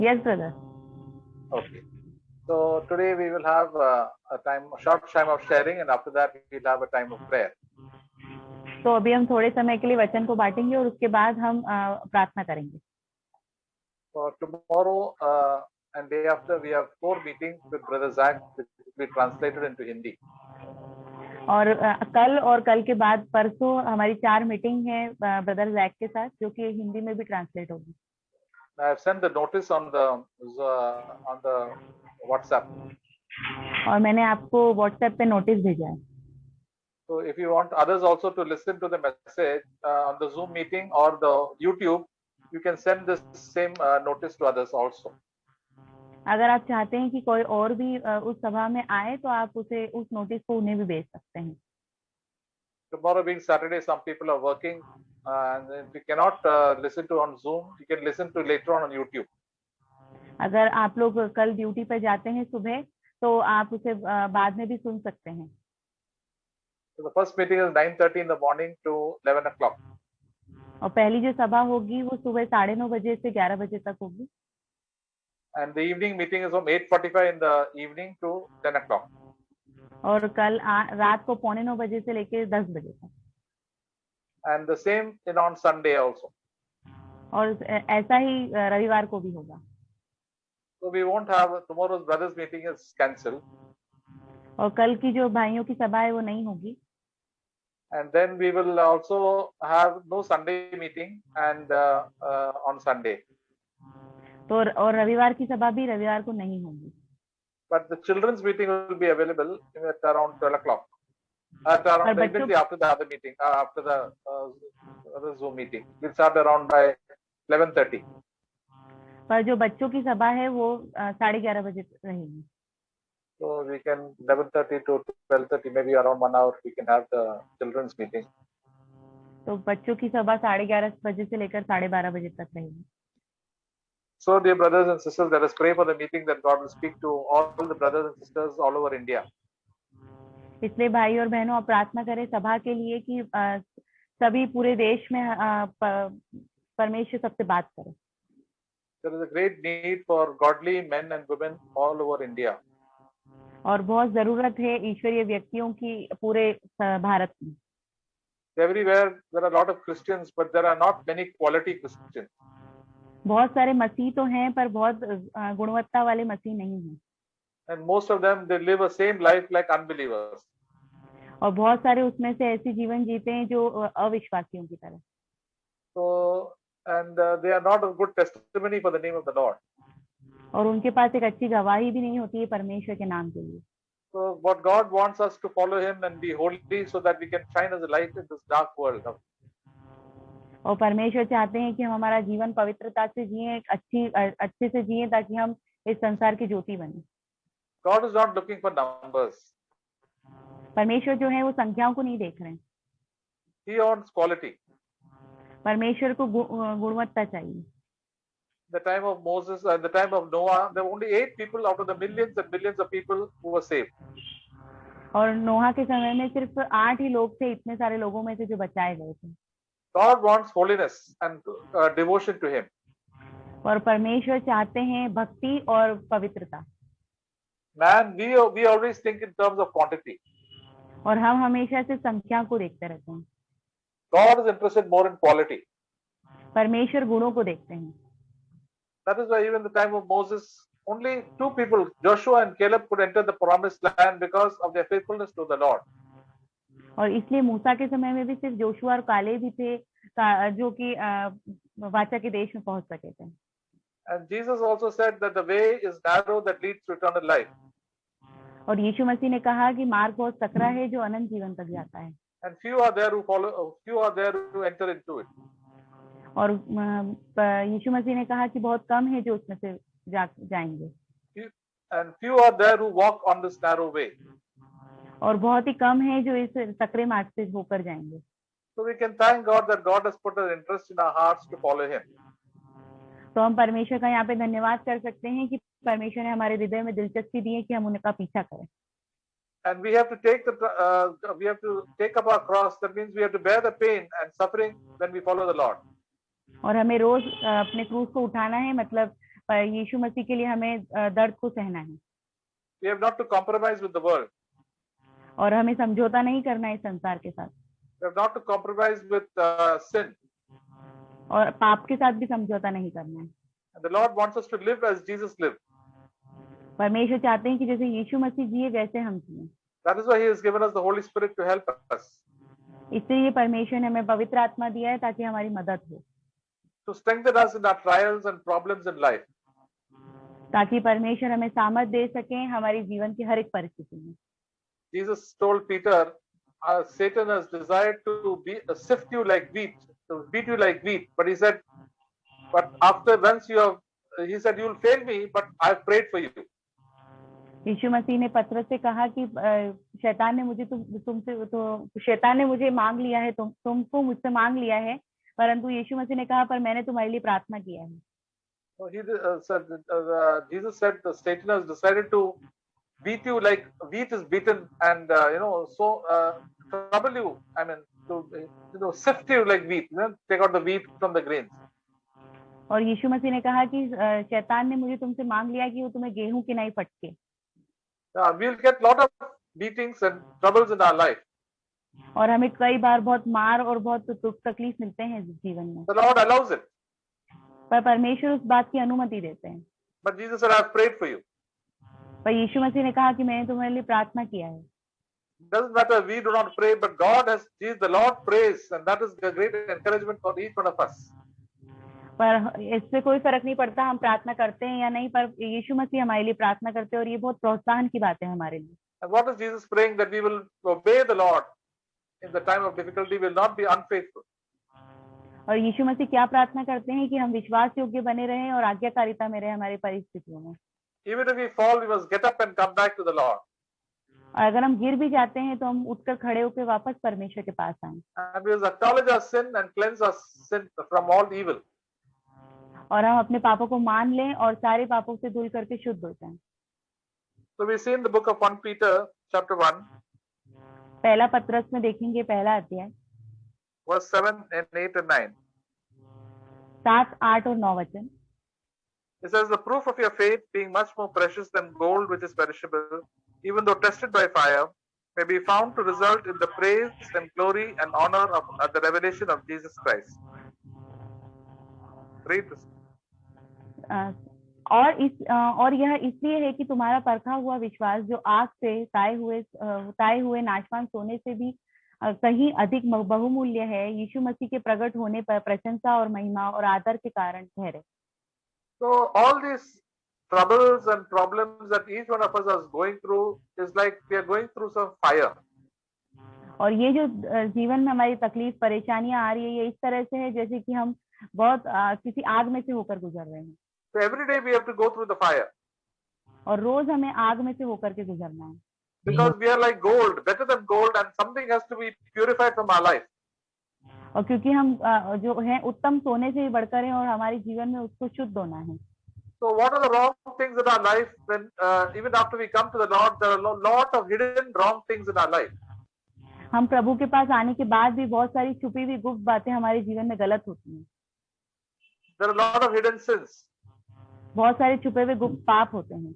Yes, brother. Okay. So today we will have a short time of sharing, and after that we'll have a time of prayer. तो अभी हम थोड़े समय के लिए वचन को बांटेंगे और उसके बाद हम प्रार्थना करेंगे. So tomorrow and day after we have 4 meetings with Brother Zach, which will be translated into Hindi. और कल और कल के बाद परसों हमारी 4 मीटिंग है ब्रदर जैक के साथ, जो कि हिंदी में भी ट्रांसलेट होगी. I have sent the notice on the WhatsApp. और मैंने आपको व्हाट्सएप पे नोटिस भेजा है. So if you want others also to listen to the message on the Zoom meeting or the YouTube, you can send this same notice to others also. अगर आप चाहते हैं कि कोई और भी उस सभा में आए तो आप उसे उस नोटिस को उन्हें भी भेज सकते हैं. Tomorrow being Saturday, some people are working, and if you cannot listen to on Zoom, you can listen to later on YouTube. अगर आप लोग कल ड्यूटी पर जाते हैं सुबह, तो आप उसे बाद में भी सुन सकते हैं. So the first meeting is 9:30 in the morning to 11 o'clock. और पहली जो सभा होगी वो सुबह 9:30 बजे से 11 बजे तक होगी. And the evening meeting is from 8:45 in the evening to 10 o'clock. और कल रात को 8:45 बजे से लेकर 10 बजे तक. And the same on Sunday also. और ऐसा ही रविवार को भी होगा. So we won't have tomorrow's brothers meeting is cancelled. और कल की जो भाइयों की सभा है वो नहीं होगी. And then we will also have no Sunday meeting and on Sunday. तो और रविवार की सभा भी रविवार को नहीं होगी. But the children's meeting will be available at around 12 o'clock. At around immediately after the other meeting, after the other Zoom meeting. We'll start around by 11:30. पर जो बच्चों की सभा है वो 11:30 बजे रहेगी. So we can 11:30 to 12:30, maybe around 1 hour, we can have the children's meeting. तो बच्चों की सभा 11:30 बजे से लेकर 12:30 बजे तक रहेगी. So dear brothers and sisters, let us pray for the meeting that God will speak to all the brothers and sisters all over India. इसलिए भाई और बहनों, आप प्रार्थना करें सभा के लिए कि सभी पूरे देश में परमेश्वर सबसे बात करें. There is a great need for godly men and women all over India. और बहुत जरूरत है ईश्वरीय व्यक्तियों की पूरे भारत में. Everywhere there are a lot of Christians, but there are not many quality Christians. बहुत सारे मसीह तो हैं पर बहुत गुणवत्ता वाले मसीह नहीं हैं. And most of them, they live a same life like unbelievers. और बहुत सारे उसमें से ऐसे जीवन जीते हैं जो अविश्वासियों की तरह. So and they are not a good testimony for the name of the Lord. और उनके पास एक अच्छी गवाही भी नहीं होती है परमेश्वर के नाम के लिए. So what God wants us to follow Him and be holy, so that we can shine as a light in this dark world. और परमेश्वर चाहते हैं कि हम हमारा जीवन पवित्रता से जिए, अच्छे से जिए, ताकि हम इस संसार की ज्योति बने. God is not looking for numbers. परमेश्वर जो है वो संख्याओं को नहीं देख रहे हैं. He wants quality. परमेश्वर को गुणवत्ता चाहिए. The time of Moses and the time of Noah, there were only 8 people out of the millions and millions of people who were saved. और नोहा के समय में सिर्फ 8 ही लोग थे इतने सारे लोगों में से जो बचाए गए थे. God wants holiness and devotion to Him. और परमेश्वर चाहते हैं भक्ति और पवित्रता. Man, we always think in terms of quantity. और हम हमेशा से संख्या को देखते रहते हैं. God is interested more in quality. परमेश्वर गुणों को देखते हैं. That is why even the time of Moses, only 2 people, Joshua and Caleb, could enter the promised land because of their faithfulness to the Lord. और इसलिए मूसा के समय में भी सिर्फ जोशुआ और कालेब ही थे जो कि वाचा के देश में पहुंच सके थे. And Jesus also said that the way is narrow that leads to eternal life. और यीशु मसीह ने कहा कि मार्ग बहुत सकरा है जो अनंत जीवन तक जाता है. And few are there who enter into it. और यीशु मसीह ने कहा कि बहुत कम है जो उसमें से जाएंगे. And few are there who walk on this narrow way. और बहुत ही कम है जो इस सकरे मार्ग से होकर जाएंगे. So we can thank God that God has put an interest in our hearts to follow Him. तो हम परमेश्वर का यहाँ पे धन्यवाद कर सकते हैं कि परमेश्वर ने हमारे हृदय में दिलचस्पी दी है कि हम उनका पीछा करें. And we have to take up our cross. That means we have to bear the pain and suffering when we follow the Lord. और हमें रोज अपने क्रूस को उठाना है, मतलब यीशु मसीह के लिए हमें दर्द को सहना है। We have not to compromise with the world. और हमें समझौता नहीं करना है संसार के साथ। We have not to compromise with sin. और पाप के साथ भी समझौता नहीं करना है। And the Lord wants us to live as Jesus lived. परमेश्वर चाहते हैं कि जैसे यीशु मसीह जिए वैसे हम जिए। That is why He has given us the Holy Spirit to help us. इसलिए परमेश्वर ने हमें पवित्र आत्मा दिया है ताकि हमारी मदद हो। To strengthen us in our trials and problems in life. ताकि परमेश्वर हमें सामर्थ दे सके हमारी जीवन की हर एक परिस्थिति में। Jesus told Peter, Satan has desired to sift you like wheat, to beat you like wheat. But he said, but after once you have, he said, you will fail me, but I have prayed for you. यीशु मसीह ने पतरस से कहा कि शैतान ने मुझे शैतान ने मुझे मांग लिया है, तुमको मुझसे मांग लिया है, परंतु यीशु मसीह ने कहा पर मैंने तुम्हारे लिए प्रार्थना किया है। So Jesus said the Satan has decided to beat you like wheat is beaten, and trouble you. I mean, to sift you like wheat. Take out the wheat from the grains. और यीशु मसीह ने कहा कि शैतान ने मुझे तुमसे मांग लिया कि वो तुम्हें गेहूं की नहीं फटके। We'll get lot of beatings and troubles in our life. और हमें कई बार बहुत मार और बहुत दुख तकलीफ मिलते हैं जीवन में। The Lord allows it. पर परमेश्वर उस बात की अनुमति देते हैं। But Jesus said, I have prayed for you. पर यीशु मसीह ने कहा कि मैंने तुम्हारे लिए प्रार्थना किया है। Doesn't matter we do not pray, but the Lord prays, and that is a great encouragement for each one of us. पर इससे कोई फर्क नहीं पड़ता हम प्रार्थना करते हैं या नहीं, पर यीशु मसीह हमारे लिए प्रार्थना करते हैं और ये बहुत प्रोत्साहन की बात है हमारे लिए। And what is Jesus praying? That we will obey the Lord in the time of difficulty, will not be unfaithful. और यीशु मसीह क्या प्रार्थना करते हैं कि हम विश्वास योग्य बने रहें और आज्ञाकारिता में रहें हमारी परिस्थितियों में। Even if we fall, we must get up and come back to the Lord. और अगर हम गिर भी जाते हैं तो हम उठकर खड़े होकर वापस परमेश्वर के पास आएं। And we must acknowledge our sin and cleanse our sin from all evil. और हम अपने पापों को मान लें और सारे पापों से धुल करके शुद्ध हो जाएं। So we see in the book of 1 Peter chapter 1. पहला पत्रस में देखेंगे पहला अध्याय verse 7 and 8 and 9. 7, 8 और 9 वचन। It says, the proof of your faith, being much more precious than gold which is perishable, even though tested by fire, may be found to result in the praise and glory and honor of the revelation of Jesus Christ. Read this. और यह इसलिए है कि तुम्हारा परखा हुआ विश्वास जो आग से ताए हुए नाशवान सोने से भी कहीं अधिक बहुमूल्य है, यीशु मसीह के प्रकट होने पर प्रशंसा और महिमा और आदर के कारण ठहरे। So all these troubles and problems that each one of us is going through is like we are going through some fire. और ये जो जीवन में हमारी तकलीफ परेशानियां आ रही है, ये इस तरह से है जैसे कि हम बहुत किसी आग में से होकर गुजर रहे हैं। So every day we have to go through the fire. और रोज हमें आग में से होकर के गुजरना है। Because we are like gold, better than gold, and something has to be purified from our life. और क्योंकि हम जो है उत्तम सोने से भी बढ़कर हैं और हमारे जीवन में उसको शुद्ध होना है। So what are the wrong things in our life when even after we come to the Lord, there are a lot of hidden wrong things in our life. हम प्रभु के पास आने के बाद भी बहुत सारी छुपी हुई गुप्त बातें हमारे जीवन में गलत होती हैं। There are a lot of hidden sins. बहुत सारे छुपे हुए गुप्त पाप होते हैं।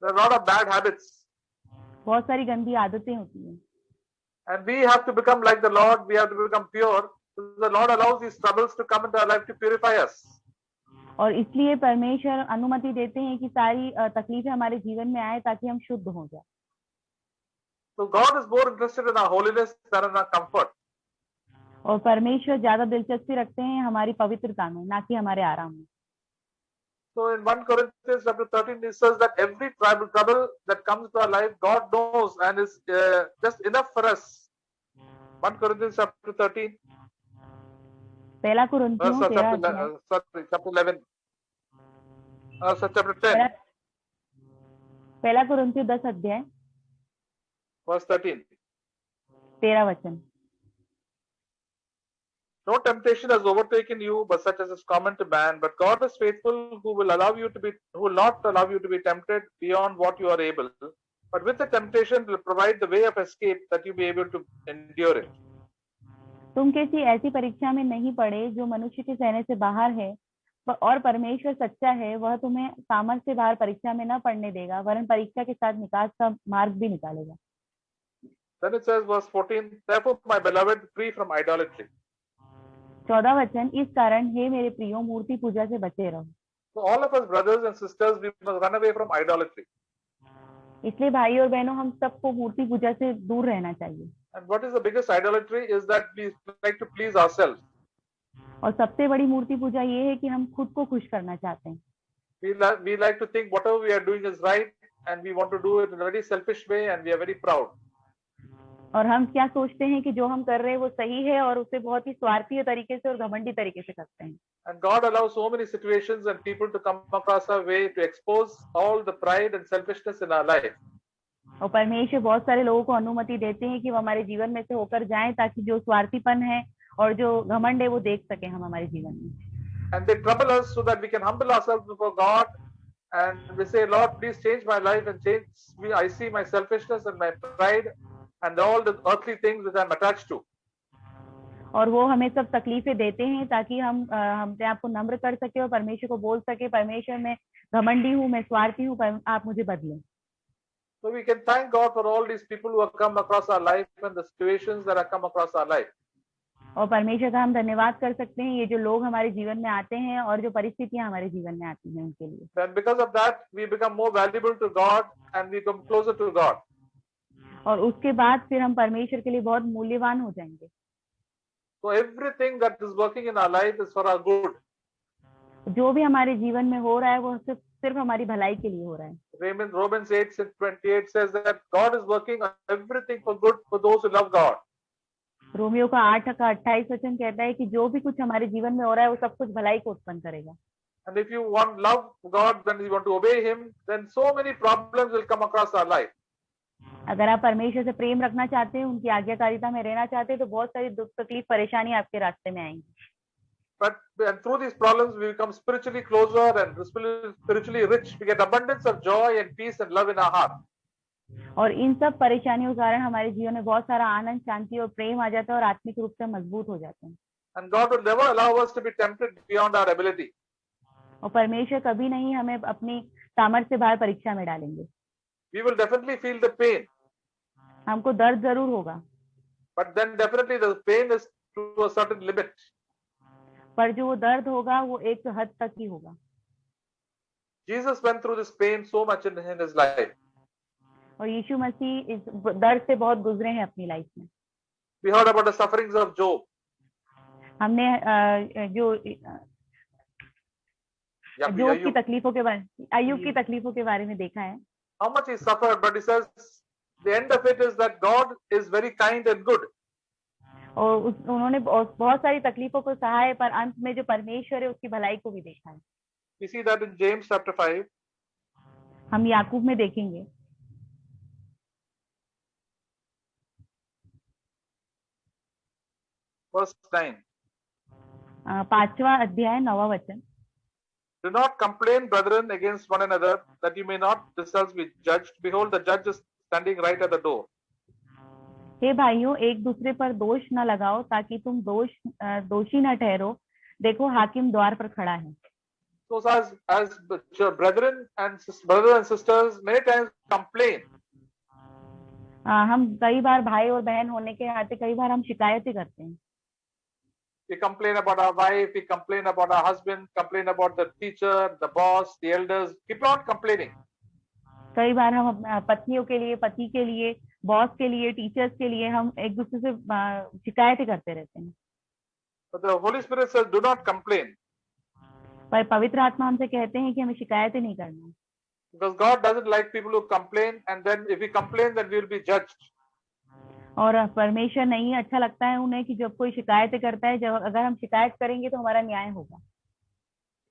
There are a lot of bad habits. बहुत सारी गंदी आदतें होती हैं। And we have to become like the Lord. We have to become pure. The Lord allows these troubles to come into our life to purify us. और इसलिए परमेश्वर अनुमति देते हैं कि सारी तकलीफें हमारे जीवन में आए ताकि हम शुद्ध हो जाए। So God is more interested in our holiness than in our comfort. और परमेश्वर ज्यादा दिलचस्पी रखते हैं हमारी पवित्रता में, ना कि हमारे आराम में। So in 1 Corinthians chapter 13, it says that every trouble that comes to our life, God knows and is just enough for us. 1 Corinthians chapter 13. पहला कुरिन्थियों chapter 11. Chapter 10. पहला कुरिन्थियों 10 अध्याय verse 13. 13 वचन। No temptation has overtaken you, but such as is common to man. But God is faithful, who will not allow you to be tempted beyond what you are able. But with the temptation will provide the way of escape that you be able to endure it. तुम किसी ऐसी परीक्षा में नहीं पड़े जो मनुष्य के सहने से बाहर है, और परमेश्वर सच्चा है, वह तुम्हें सामर्थ्य से बाहर परीक्षा में न पड़ने देगा, वरन परीक्षा के साथ निकास का मार्ग भी निकालेगा। Then it says verse 14, therefore my beloved, flee from idolatry. 14 वचन, इस कारण हे मेरे प्रियो मूर्ति पूजा से बचे रहो। So all of us brothers and sisters, we must run away from idolatry. इसलिए भाई और बहनों, हम सबको मूर्ति पूजा से दूर रहना चाहिए। And what is the biggest idolatry is that we like to please ourselves. और सबसे बड़ी मूर्ति पूजा ये है कि हम खुद को खुश करना चाहते हैं। We like to think whatever we are doing is right, and we want to do it in a very selfish way, and we are very proud. और हम क्या सोचते हैं कि जो हम कर रहे हैं वो सही है, और उसे बहुत ही स्वार्थी तरीके से और घमंडी तरीके से करते हैं। And God allows so many situations and people to come across our way to expose all the pride and selfishness in our life. और परमेश्वर बहुत सारे लोगों को अनुमति देते हैं कि वो हमारे जीवन में से होकर जाएं, ताकि जो स्वार्थीपन है और जो घमंड है वो देख सके हम हमारे जीवन में। And they trouble us so that we can humble ourselves before God, and we say, Lord, please change my life and change me. I see my selfishness and my pride and all the earthly things which I'm attached to. और वो हमें सब तकलीफें देते हैं ताकि हम अपने आप को नम्र कर सके और परमेश्वर को बोल सके, परमेश्वर मैं घमंडी हूँ, मैं स्वार्थी हूँ, आप मुझे बदलें। So we can thank God for all these people who have come across our life and the situations that have come across our life. और परमेश्वर का हम धन्यवाद कर सकते हैं, ये जो लोग हमारे जीवन में आते हैं और जो परिस्थितियां हमारे जीवन में आती हैं उनके लिए। And because of that, we become more valuable to God and we come closer to God. और उसके बाद फिर हम परमेश्वर के लिए बहुत मूल्यवान हो जाएंगे। So everything that is working in our life is for our good. जो भी हमारे जीवन में हो रहा है वो सिर्फ हमारी भलाई के लिए हो रहा है। Romans 8:28 says that God is working everything for good for those who love God. Romeo का 8:28 वचन कहता है कि जो भी कुछ हमारे जीवन में हो रहा है वो सब कुछ भलाई को उत्पन्न करेगा। And if you want love God, when you want to obey Him, then so many problems will come across our life. अगर आप परमेश्वर से प्रेम रखना चाहते हैं, उनकी आज्ञाकारिता में रहना चाहते हैं, तो बहुत सारी दुख तकलीफ परेशानी आपके रास्ते में आएंगी। But and through these problems, we become spiritually closer and spiritually rich. We get abundance of joy and peace and love in our heart. और इन सब परेशानियों के कारण हमारे जीवन में बहुत सारा आनंद, शांति और प्रेम आ जाता है और आत्मिक रूप से मजबूत हो जाते हैं। And God will never allow us to be tempted beyond our ability. और परमेश्वर कभी नहीं हमें अपनी सामर्थ्य से बाहर परीक्षा में डालेंगे। We will definitely feel the pain. हमको दर्द जरूर होगा। But then definitely the pain is to a certain limit. पर जो वो दर्द होगा वो एक हद तक ही होगा। Jesus went through this pain so much in his life. और यीशु मसीह इस दर्द से बहुत गुजरे हैं अपनी लाइफ में। We heard about the sufferings of Job. हमने जो जोब की तकलीफों के बारे, अय्यूब की तकलीफों के बारे में देखा है। How much he suffered, but he says the end of it is that God is very kind and good. और उन्होंने बहुत सारी तकलीफों को सहा है, पर अंत में जो परमेश्वर है उसकी भलाई को भी देखा है। We see that in James chapter 5. हम याकूब में देखेंगे। Verse 9. 5वां अध्याय 9वां वचन। Do not complain, brethren, against one another, that you may not yourselves be judged. Behold, the judge is standing right at the door. हे भाइयों, एक दूसरे पर दोष न लगाओ ताकि तुम दोषी न ठहरो। देखो, हाकिम द्वार पर खड़ा है। So as brethren and sisters, many times complain. हम कई बार भाई और बहन होने के नाते कई बार हम शिकायतें करते हैं। We complain about our wife, we complain about our husband, complain about the teacher, the boss, the elders. Keep on complaining. कई बार हम पत्नियों के लिए, पति के लिए, बॉस के लिए, टीचर्स के लिए हम एक दूसरे से शिकायतें करते रहते हैं। But the Holy Spirit says, do not complain. पर पवित्र आत्मा हमसे कहते हैं कि हमें शिकायतें नहीं करना। Because God doesn't like people who complain, and then if we complain, then we will be judged. और परमेश्वर नहीं अच्छा लगता है उन्हें कि जब कोई शिकायतें करता है, जब अगर हम शिकायत करेंगे तो हमारा न्याय होगा।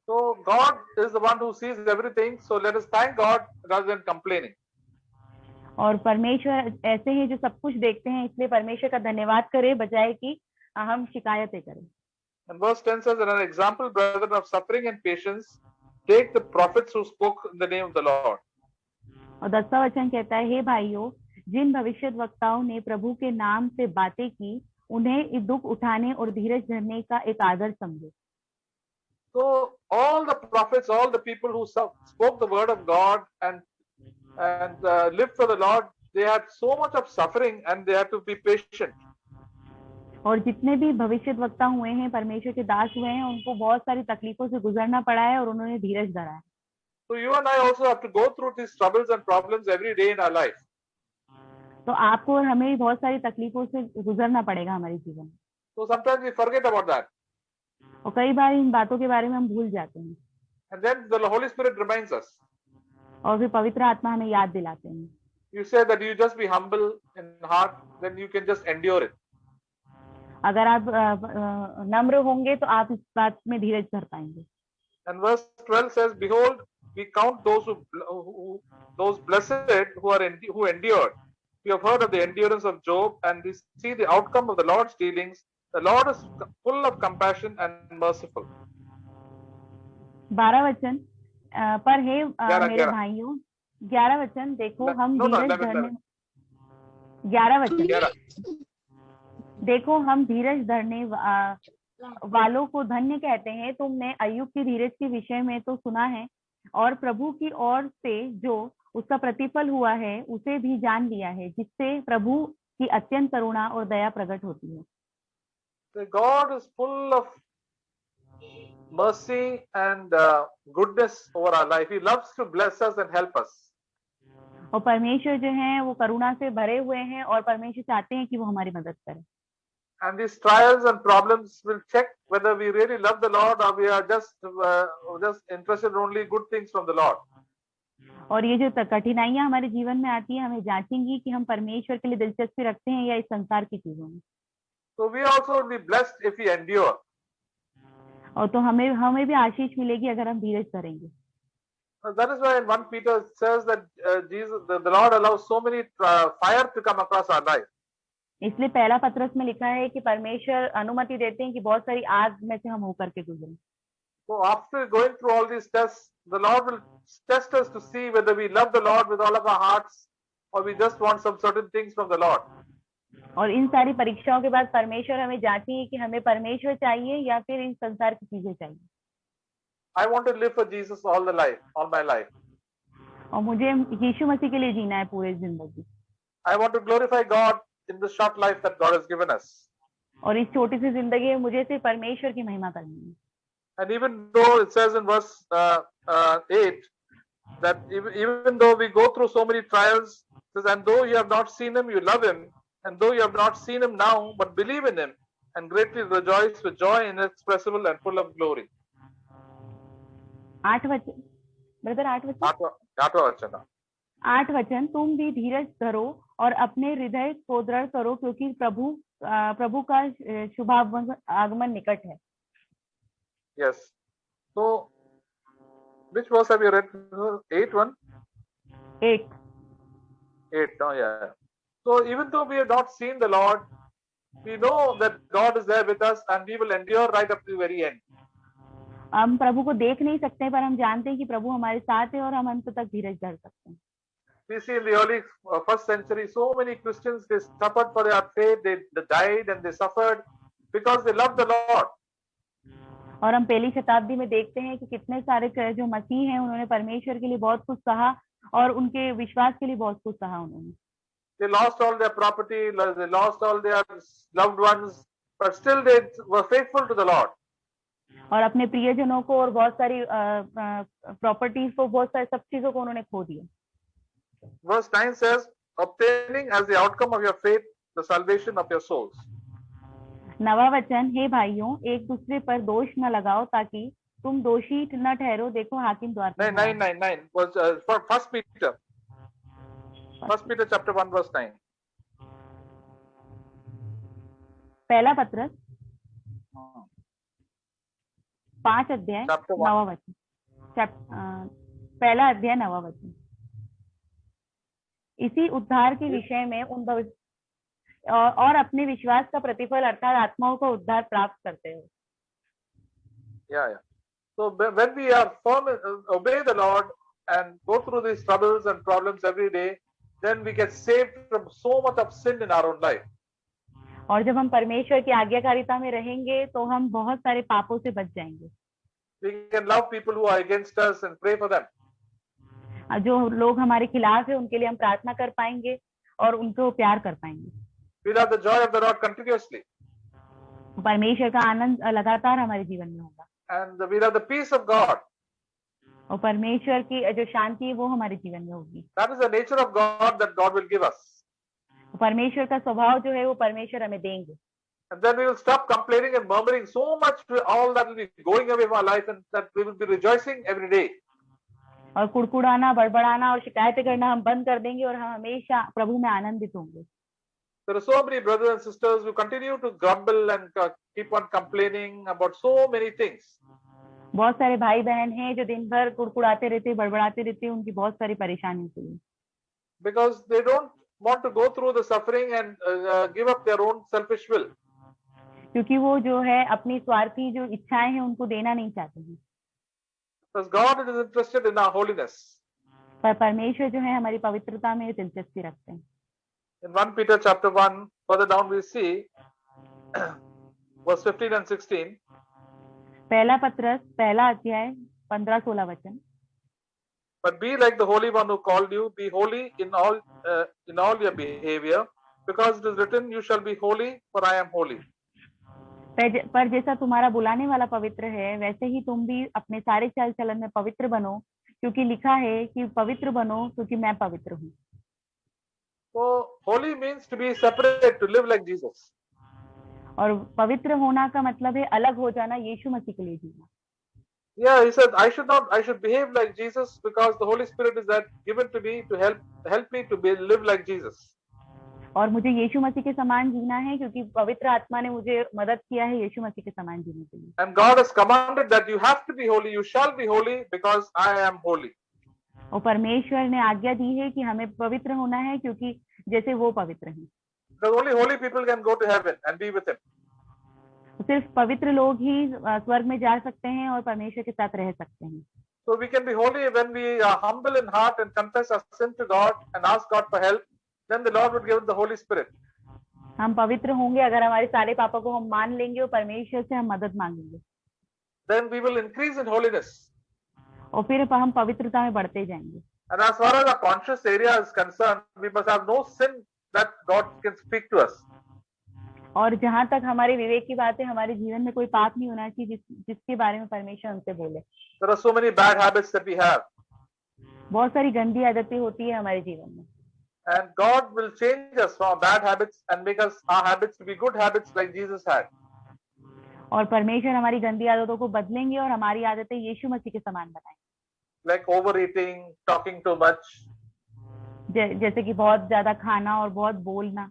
So God is the one who sees everything. So let us thank God rather than complaining. और परमेश्वर ऐसे हैं जो सब कुछ देखते हैं, इसलिए परमेश्वर का धन्यवाद करें बजाय कि हम शिकायतें करें। And verse 10 says, "And an example, brethren, of suffering and patience, take the prophets who spoke in the name of the Lord." और 10वां वचन कहता है, हे भाइयों, जिन भविष्यद्वक्ताओं ने प्रभु के नाम से बातें की, उन्हें दुख उठाने और धीरज धरने का एक आदर समझो। So all the prophets, all the people who spoke the word of God and lived for the Lord, they had so much of suffering and they had to be patient. और जितने भी भविष्यद्वक्ता हुए हैं, परमेश्वर के दास हुए हैं, उनको बहुत सारी तकलीफों से गुजरना पड़ा है और उन्होंने धीरज धरा है. So you and I also have to go through these troubles and problems every day in our life. तो आपको और हमें बहुत सारी तकलीफों से गुजरना पड़ेगा हमारे जीवन में. So sometimes we forget about that. और कई बार इन बातों के बारे में हम भूल जाते हैं. And then the Holy Spirit reminds us. और फिर पवित्र आत्मा हमें याद दिलाते हैं. You say that you just be humble in heart, then you can just endure it. अगर आप नम्र होंगे तो आप इस बात में धीरज धर पाएंगे. And verse 12 says, "Behold, we count those blessed who endured. We have heard of the endurance of Job, and we see the outcome of the Lord's dealings. The Lord is full of compassion and merciful." 12 वचन पर हे मेरे भाइयों, 11 वचन देखो हम धीरज धरने 11 वचन देखो हम धीरज धरने वालों को धन्य कहते हैं. तुमने अय्यूब की धीरज के विषय में तो सुना है, और प्रभु की ओर से जो उसका प्रतिफल हुआ है उसे भी जान लिया है, जिससे प्रभु की अत्यंत करुणा और दया प्रकट होती है. So God is full of mercy and goodness over our life. He loves to bless us and help us. और परमेश्वर जो है वो करुणा से भरे हुए हैं और परमेश्वर चाहते हैं कि वो हमारी मदद करें. And these trials and problems will check whether we really love the Lord or we are just interested in only good things from the Lord. और ये जो कठिनाइयां हमारे जीवन में आती है, हमें जांचेंगी कि हम परमेश्वर के लिए दिलचस्पी रखते हैं या इस संसार की चीजों में. So we also will be blessed if we endure. और तो हमें भी आशीष मिलेगी अगर हम धीरज धरेंगे. That is why in 1 Peter says that the Lord allows so many fire to come across our life. इसलिए पहला पत्रस में लिखा है कि परमेश्वर अनुमति देते हैं कि बहुत सारी आग में से हम होकर के गुजरें. So after going through all these tests, the Lord will test us to see whether we love the Lord with all of our hearts or we just want some certain things from the Lord. और इन सारी परीक्षाओं के बाद परमेश्वर हमें जांचेंगे कि हमें परमेश्वर चाहिए या फिर इन संसार की चीजें चाहिए. I want to live for Jesus all my life. और मुझे यीशु मसीह के लिए जीना है पूरी जिंदगी. I want to glorify God in the short life that God has given us. और इस छोटी सी जिंदगी में मुझे सिर्फ परमेश्वर की महिमा करनी है. And even though it says in verse 8 that even though we go through so many trials, it says, and though you have not seen him, you love him, and though you have not seen him now, but believe in him and greatly rejoice with joy inexpressible and full of glory. 8 वचन brother, 8 वचन 8 वचन तुम भी धीरज धरो और अपने हृदय को दृढ़ करो, क्योंकि प्रभु का शुभागमन निकट है. Yes. So which verse have you read? 8:1? 8. Oh yeah. So even though we have not seen the Lord, we know that God is there with us and we will endure right up to the very end. हम प्रभु को देख नहीं सकते, पर हम जानते हैं कि प्रभु हमारे साथ है और हम अंत तक धीरज धर सकते हैं. We see in the early first century so many Christians, they suffered for their faith, they died and they suffered because they loved the Lord. और हम पहली शताब्दी में देखते हैं कि कितने सारे जो मसीह हैं उन्होंने परमेश्वर के लिए बहुत कुछ सहा और उनके विश्वास के लिए बहुत कुछ सहा उन्होंने. They lost all their property, they lost all their loved ones, but still they were faithful to the Lord. और अपने प्रियजनों को और बहुत सारी प्रॉपर्टीज को, बहुत सारी सब चीजों को उन्होंने खो दिया. Verse 9 says, obtaining as the outcome of your faith the salvation of your souls. 9वां वचन, हे भाइयों एक दूसरे पर दोष न लगाओ ताकि तुम दोषी न ठहरो. देखो हाकिम द्वार पर. 9 was First Peter chapter 1 verse 9. पहला पत्रस 5 अध्याय 9वां वचन. पहला अध्याय 9वां वचन. इसी उद्धार के विषय में उन और अपने विश्वास का प्रतिफल अर्थात आत्माओं का उद्धार प्राप्त करते हो. Yeah. So when we are firm, obey the Lord and go through these troubles and problems every day, then we get saved from so much of sin in our own life. और जब हम परमेश्वर की आज्ञाकारिता में रहेंगे तो हम बहुत सारे पापों से बच जाएंगे. We can love people who are against us and pray for them. जो लोग हमारे खिलाफ है उनके लिए हम प्रार्थना कर पाएंगे और उनको प्यार कर पाएंगे. We'll have the joy of the Lord continuously. परमेश्वर का आनंद लगातार हमारे जीवन में होगा. And we'll have the peace of God. और परमेश्वर की जो शांति है वो हमारे जीवन में होगी. That is the nature of God that God will give us. परमेश्वर का स्वभाव जो है वो परमेश्वर हमें देंगे. And then we will stop complaining and murmuring so much to all that will be going away from our life, and that we will be rejoicing every day. और कुड़कुड़ाना, बड़बड़ाना और शिकायतें करना हम बंद कर देंगे और हम हमेशा प्रभु में आनंदित होंगे. There are so many brothers and sisters who continue to grumble and keep on complaining about so many things. बहुत सारे भाई बहन हैं जो दिन भर कुड़कुड़ाते रहते, बड़बड़ाते रहते, उनकी बहुत सारी परेशानी होती है. Because they don't want to go through the suffering and give up their own selfish will. क्योंकि वो जो है अपनी स्वार्थी जो इच्छाएं हैं उनको देना नहीं चाहते हैं. Because God is interested in our holiness. पर परमेश्वर जो है हमारी पवित्रता में दिलचस्पी रखते हैं. In 1 Peter chapter 1, further down we see verse 15 and 16. पहला पत्रस पहला अध्याय 15-16 वचन. But be like the Holy One who called you. Be holy in all your behavior, because it is written, "You shall be holy, for I am holy." पर जैसा तुम्हारा बुलाने वाला पवित्र है वैसे ही तुम भी अपने सारे चाल चलन में पवित्र बनो, क्योंकि लिखा है कि पवित्र बनो क्योंकि मैं पवित्र हूँ. So holy means to be separate, to live like Jesus. और पवित्र होना का मतलब है अलग हो जाना, यीशु मसीह के लिए जीना. Yeah, he said, I should behave like Jesus, because the Holy Spirit is that given to me to help me to live like Jesus. और मुझे यीशु मसीह के समान जीना है क्योंकि पवित्र आत्मा ने मुझे मदद किया है यीशु मसीह के समान जीने के लिए. And God has commanded that you have to be holy, you shall be holy, because I am holy. और परमेश्वर ने आज्ञा दी है कि हमें पवित्र होना है क्योंकि जैसे वो पवित्र हैं. Because only holy people can go to heaven and be with him. सिर्फ पवित्र लोग ही स्वर्ग में जा सकते हैं और परमेश्वर के साथ रह सकते हैं. So we can be holy when we are humble in heart and confess our sin to God and ask God for help. Then the Lord would give us the Holy Spirit. हम पवित्र होंगे अगर हमारे सारे पापों को हम मान लेंगे और परमेश्वर से हम मदद मांगेंगे. Then we will increase in holiness. और फिर हम पवित्रता में बढ़ते जाएंगे. And as far as our conscious area is concerned, we must have no sin that God can speak to us. और जहाँ तक हमारे विवेक की बात है, हमारे जीवन में कोई पाप नहीं होना चाहिए जिसके बारे में परमेश्वर हमसे बोले. There are so many bad habits that we have. बहुत सारी गंदी आदतें होती है हमारे जीवन में. And God will change us from our bad habits and make us our habits to be good habits like Jesus had. और परमेश्वर हमारी गंदी आदतों को बदलेंगे और हमारी आदतें यीशु मसीह के समान बनाएंगे. Like overeating, talking too much. जैसे कि बहुत ज्यादा खाना और बहुत बोलना.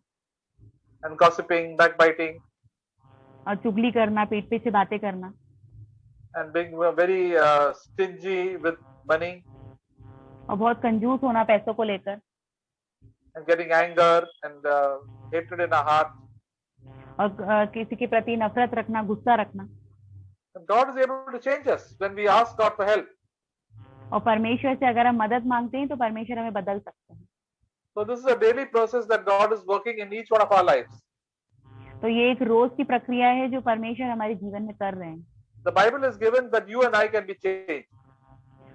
And gossiping, backbiting. और चुगली करना, पीठ पीछे बातें करना. And being very stingy with money. और बहुत कंजूस होना पैसों को लेकर. And getting anger and hatred in our heart. और किसी के प्रति नफरत रखना, गुस्सा रखना. And God is able to change us when we ask God for help. और परमेश्वर से अगर हम मदद मांगते हैं तो परमेश्वर हमें बदल सकते हैं. So this is a daily process that God is working in each one of our lives. तो ये एक रोज की प्रक्रिया है जो परमेश्वर हमारे जीवन में कर रहे हैं. The Bible is given that you and I can be changed.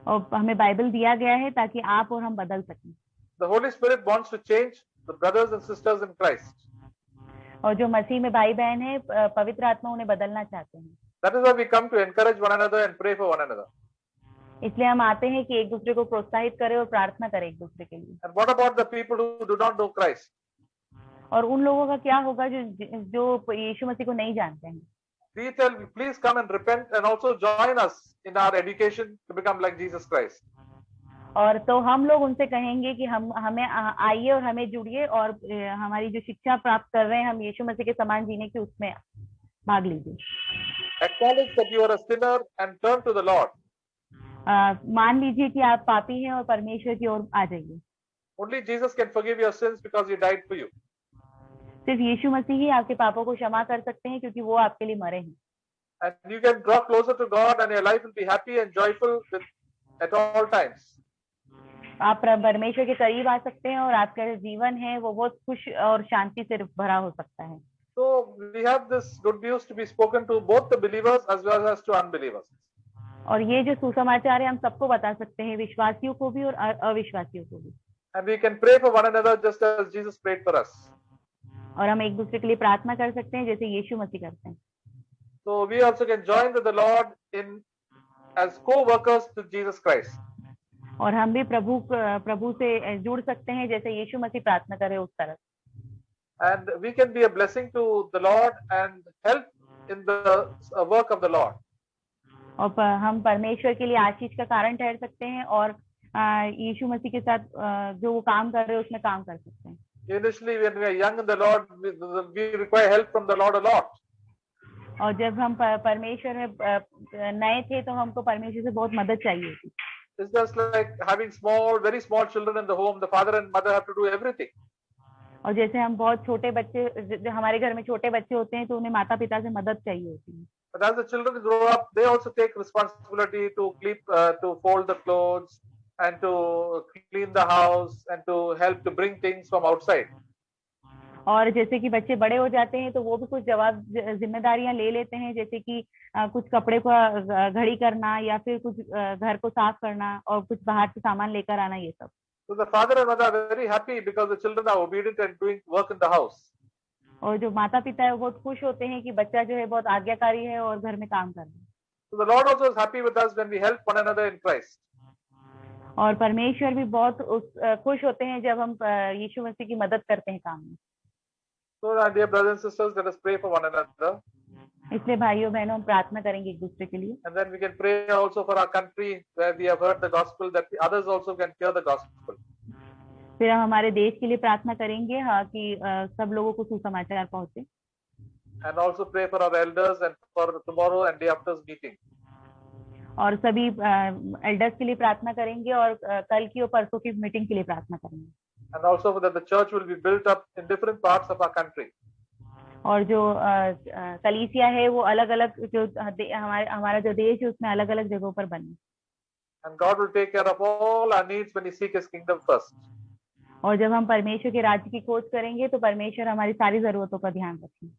और हमें बाइबल दिया गया है ताकि आप और हम बदल सकें. The Holy Spirit wants to change the brothers and sisters in Christ. और जो मसीह में भाई बहन है, पवित्र आत्मा उन्हें बदलना चाहते हैं. That is why we come to encourage one another and pray for one another. इसलिए हम आते हैं कि एक दूसरे को प्रोत्साहित करें और प्रार्थना करें एक दूसरे के लिए. And what about the people who do not know Christ? और उन लोगों का क्या होगा जो यीशु मसीह को नहीं जानते हैं. We tell, please come and repent and also join us in our education to become like Jesus Christ. और तो हम लोग उनसे कहेंगे कि हमें आइए और हमें जुड़िए और हमारी जो शिक्षा प्राप्त कर रहे हैं हम यीशु मसीह के समान जीने की उसमें भाग लीजिए. Acknowledge that you are a sinner and turn to the Lord. मान लीजिए कि आप पापी हैं और परमेश्वर की ओर आ जाइए. Only Jesus can forgive your sins because he died for you. सिर्फ यीशु मसीह ही आपके पापों को क्षमा कर सकते हैं क्योंकि वो आपके लिए मरे हैं. And you can draw closer to God and your life will be happy and joyful at all times. आप परमेश्वर के करीब आ सकते हैं और आपका जीवन है वो बहुत खुश और शांति से भरा हो सकता है. So we have this good news to be spoken to both the believers as well as to unbelievers. और ये जो सुसमाचार है हम सबको बता सकते हैं, विश्वासियों को भी और अविश्वासियों को भी। And we can pray for one another just as Jesus prayed for us. और हम एक दूसरे के लिए प्रार्थना कर सकते हैं जैसे यीशु मसीह करते हैं। So we also can join with the Lord in as co-workers to Jesus Christ. और हम भी प्रभु से जुड़ सकते हैं जैसे यीशु मसीह प्रार्थना करे उस तरह। And we can be a blessing to the Lord and help in the work of the Lord. और हम परमेश्वर के लिए आशीष का कारण ठहर सकते हैं और यीशु मसीह के साथ जो वो काम कर रहे हैं उसमें काम कर सकते हैं। Initially, when we are young in the Lord, we require help from the Lord a lot. और जब हम परमेश्वर में नए थे तो हमको परमेश्वर से बहुत मदद चाहिए थी। It's just like having very small children in the home. The father and mother have to do everything. और जैसे हम बहुत छोटे बच्चे, हमारे घर में छोटे बच्चे होते हैं तो उन्हें माता पिता से मदद चाहिए होती है। But as the children grow up, they also take responsibility to to fold the clothes and to clean the house and to help to bring things from outside. और जैसे कि बच्चे बड़े हो जाते हैं तो वो भी कुछ जिम्मेदारियां ले लेते हैं, जैसे कि कुछ कपड़े को घड़ी करना या फिर कुछ घर को साफ करना और कुछ बाहर से सामान लेकर आना, ये सब। So the father and mother are very happy because the children are obedient and doing work in the house. और जो माता पिता है वो बहुत खुश होते हैं कि बच्चा जो है बहुत आज्ञाकारी है और घर में काम कर रहा है। So the Lord also is happy with us when we help one another in Christ. और परमेश्वर भी बहुत खुश होते हैं जब हम यीशु मसीह की मदद करते हैं काम में। So dear brothers and sisters, let us pray for one another. इसलिए भाइयों बहनों हम प्रार्थना करेंगे एक दूसरे के लिए। And then we can pray also for our country where we have heard the gospel, that the others also can hear the gospel. फिर हम हमारे देश के लिए प्रार्थना करेंगे, हाँ, कि सब लोगों को सुसमाचार पहुंचे। And also pray for our elders and for tomorrow and day after's meeting. और सभी एल्डर्स के लिए प्रार्थना करेंगे और कल की और परसों की मीटिंग के लिए प्रार्थना करेंगे। And also that the church will be built up in different parts of our country. और जो कलीसिया है वो अलग-अलग जो हमारा जो देश है उसमें अलग-अलग जगहों पर बने। And God will take care of all our needs when we seek His kingdom first. और जब हम परमेश्वर के राज्य की खोज करेंगे तो परमेश्वर हमारी सारी जरूरतों का ध्यान रखेंगे।